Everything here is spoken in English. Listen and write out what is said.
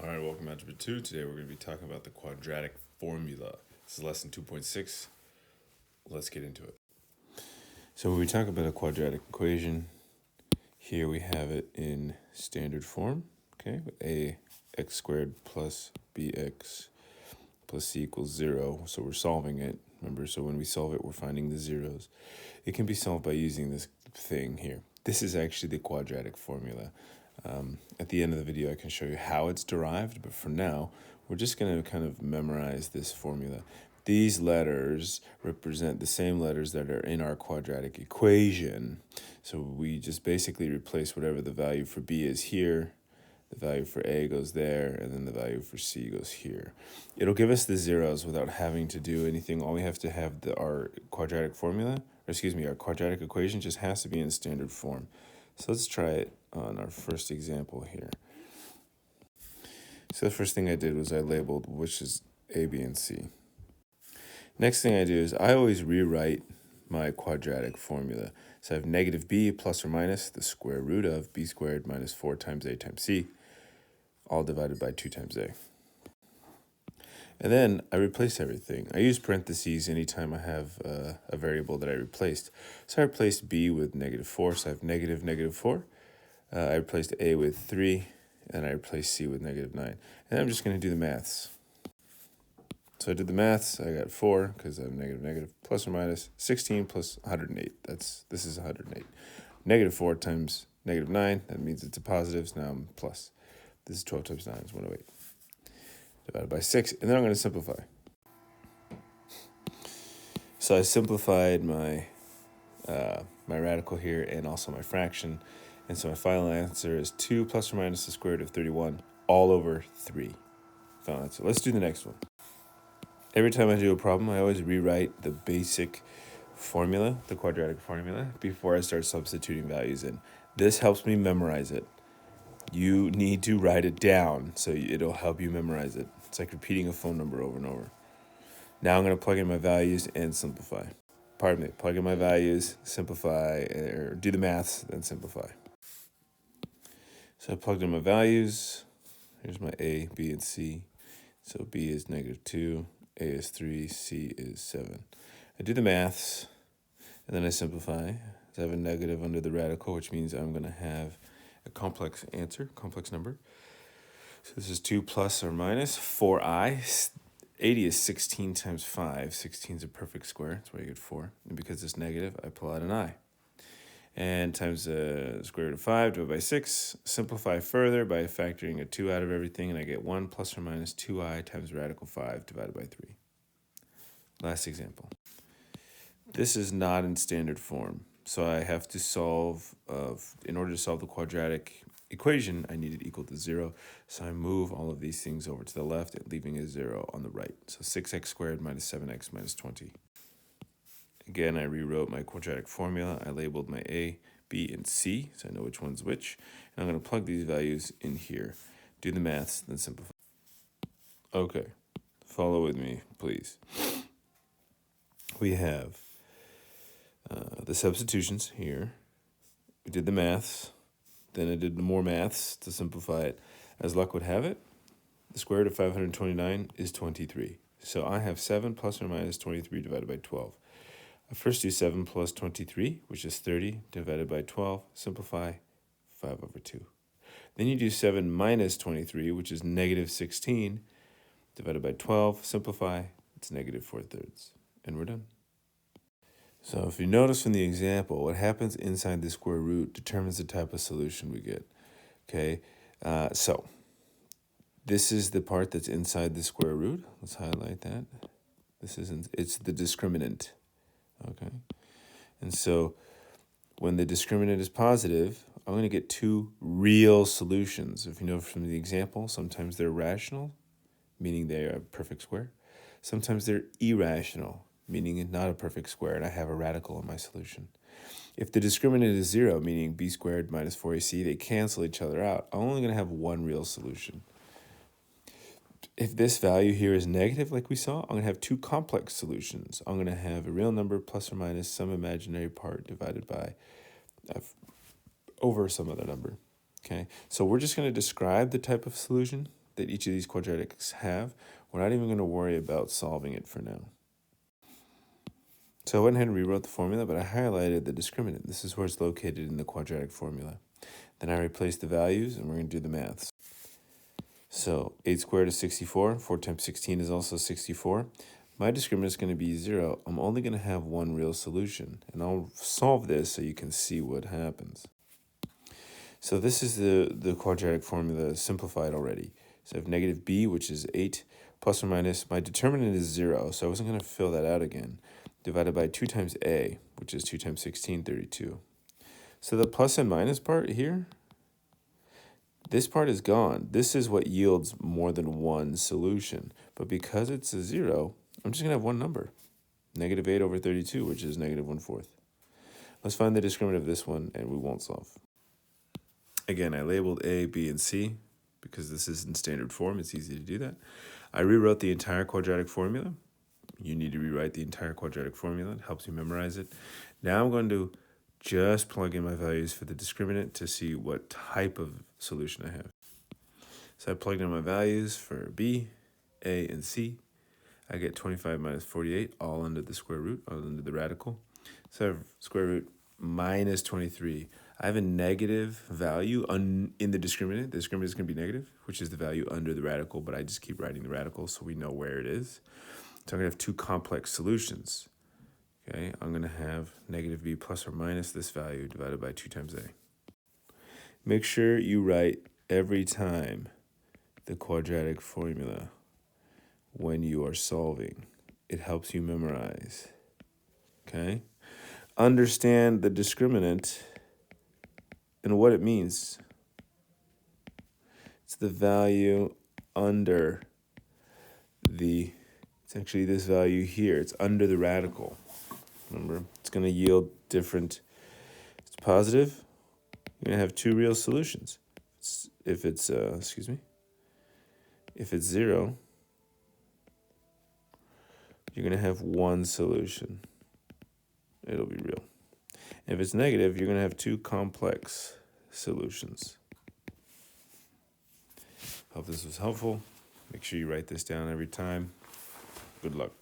All right, welcome to Algebra 2. Today we're going to be talking about the quadratic formula. This is lesson 2.6. Let's get into it. So when we talk about a quadratic equation, here we have it in standard form, okay, with ax squared plus bx plus c equals 0. So we're solving it, remember, so when we solve it, we're finding the zeros. It can be solved by using this thing here. This is actually the quadratic formula. At the end of the video, I can show you how it's derived, but for now, we're just going to kind of memorize this formula. These letters represent the same letters that are in our quadratic equation. So we just basically replace whatever the value for b is here, the value for a goes there, and then the value for c goes here. It'll give us the zeros without having to do anything. All we have to have our quadratic formula, our quadratic equation just has to be in standard form. So let's try it on our first example here. So the first thing I did was I labeled which is a, b, and c. Next thing I do is I always rewrite my quadratic formula. So I have negative b plus or minus the square root of b squared minus 4 times a times c, all divided by 2 times a. And then I replace everything. I use parentheses anytime I have a variable that I replaced. So I replaced b with negative 4, so I have negative 4. I replaced a with 3, and I replaced c with negative 9. And I'm just going to do the maths. So I did the maths. I got 4, because I have negative, plus or minus 16 plus 108. This is 108. Negative 4 times negative 9, that means it's a positive, so now I'm plus. This is 12 times 9 is 108. Divided by 6, and then I'm going to simplify. So I simplified my radical here and also my fraction, and so my final answer is 2 plus or minus the square root of 31 all over 3. Final answer. Let's do the next one. Every time I do a problem, I always rewrite the basic formula, the quadratic formula, before I start substituting values in. This helps me memorize it. You need to write it down so it'll help you memorize it. It's like repeating a phone number over and over. Now I'm going to plug in my values and simplify. Pardon me, plug in my values, simplify, or do the maths, then simplify. So I plugged in my values. Here's my a, b, and c. So b is negative 2, a is 3, c is 7. I do the maths, and then I simplify. I have a negative under the radical, which means I'm going to have a complex answer, complex number. So this is 2 plus or minus 4i. 80 is 16 times 5. 16 is a perfect square. That's why you get 4. And because it's negative, I pull out an I. And times the square root of 5 divided by 6. Simplify further by factoring a 2 out of everything, and I get 1 plus or minus 2i times radical 5 divided by 3. Last example. This is not in standard form. So I have to solve, in order to solve the quadratic equation, I need it equal to 0. So I move all of these things over to the left, leaving a 0 on the right. So 6x squared minus 7x minus 20. Again, I rewrote my quadratic formula. I labeled my a, b, and c, so I know which one's which. And I'm going to plug these values in here. Do the maths, then simplify. Okay, follow with me, please. We have the substitutions here. We did the maths. Then I did more maths to simplify it. As luck would have it, the square root of 529 is 23. So I have 7 plus or minus 23 divided by 12. I first do 7 plus 23, which is 30, divided by 12. Simplify, 5 over 2. Then you do 7 minus 23, which is negative 16, divided by 12. Simplify, it's negative 4/3. And we're done. So if you notice from the example, what happens inside the square root determines the type of solution we get, okay? So this is the part that's inside the square root. Let's highlight that. It's the discriminant, okay? And so when the discriminant is positive, I'm going to get 2 real solutions. If you know from the example, sometimes they're rational, meaning they are a perfect square. Sometimes they're irrational, meaning it's not a perfect square, and I have a radical in my solution. If the discriminant is 0, meaning b squared minus 4ac, they cancel each other out. I'm only going to have one real solution. If this value here is negative, like we saw, I'm going to have 2 complex solutions. I'm going to have a real number plus or minus some imaginary part divided by over some other number. Okay, so we're just going to describe the type of solution that each of these quadratics have, we're not even going to worry about solving it for now. So I went ahead and rewrote the formula, but I highlighted the discriminant. This is where it's located in the quadratic formula. Then I replaced the values, and we're going to do the maths. So 8 squared is 64. 4 times 16 is also 64. My discriminant is going to be 0. I'm only going to have one real solution. And I'll solve this so you can see what happens. So this is the quadratic formula simplified already. So I have negative b, which is 8, plus or minus. My determinant is 0, so I wasn't going to fill that out again. Divided by 2 times a, which is 2 times 16, 32. So the plus and minus part here, this part is gone. This is what yields more than one solution. But because it's a 0, I'm just going to have one number. Negative 8 over 32, which is negative 1/4. Let's find the discriminant of this one, and we won't solve. Again, I labeled A, B, and C because this is in standard form. It's easy to do that. I rewrote the entire quadratic formula. You need to rewrite the entire quadratic formula. It helps you memorize it. Now I'm going to just plug in my values for the discriminant to see what type of solution I have. So I plugged in my values for B, A, and C. I get 25 minus 48, all under the square root, all under the radical. So I have square root minus 23. I have a negative value in the discriminant. The discriminant is going to be negative, which is the value under the radical, but I just keep writing the radical so we know where it is. So I'm going to have two complex solutions. Okay, I'm going to have negative b plus or minus this value divided by 2 times a. Make sure you write every time the quadratic formula when you are solving. It helps you memorize. Okay? Understand the discriminant and what it means. It's the value under it's actually this value here. It's under the radical. Remember, it's going to yield different. It's positive. You're going to have two real solutions. If it's 0, you're going to have one solution. It'll be real. And if it's negative, you're going to have two complex solutions. Hope this was helpful. Make sure you write this down every time. Good luck.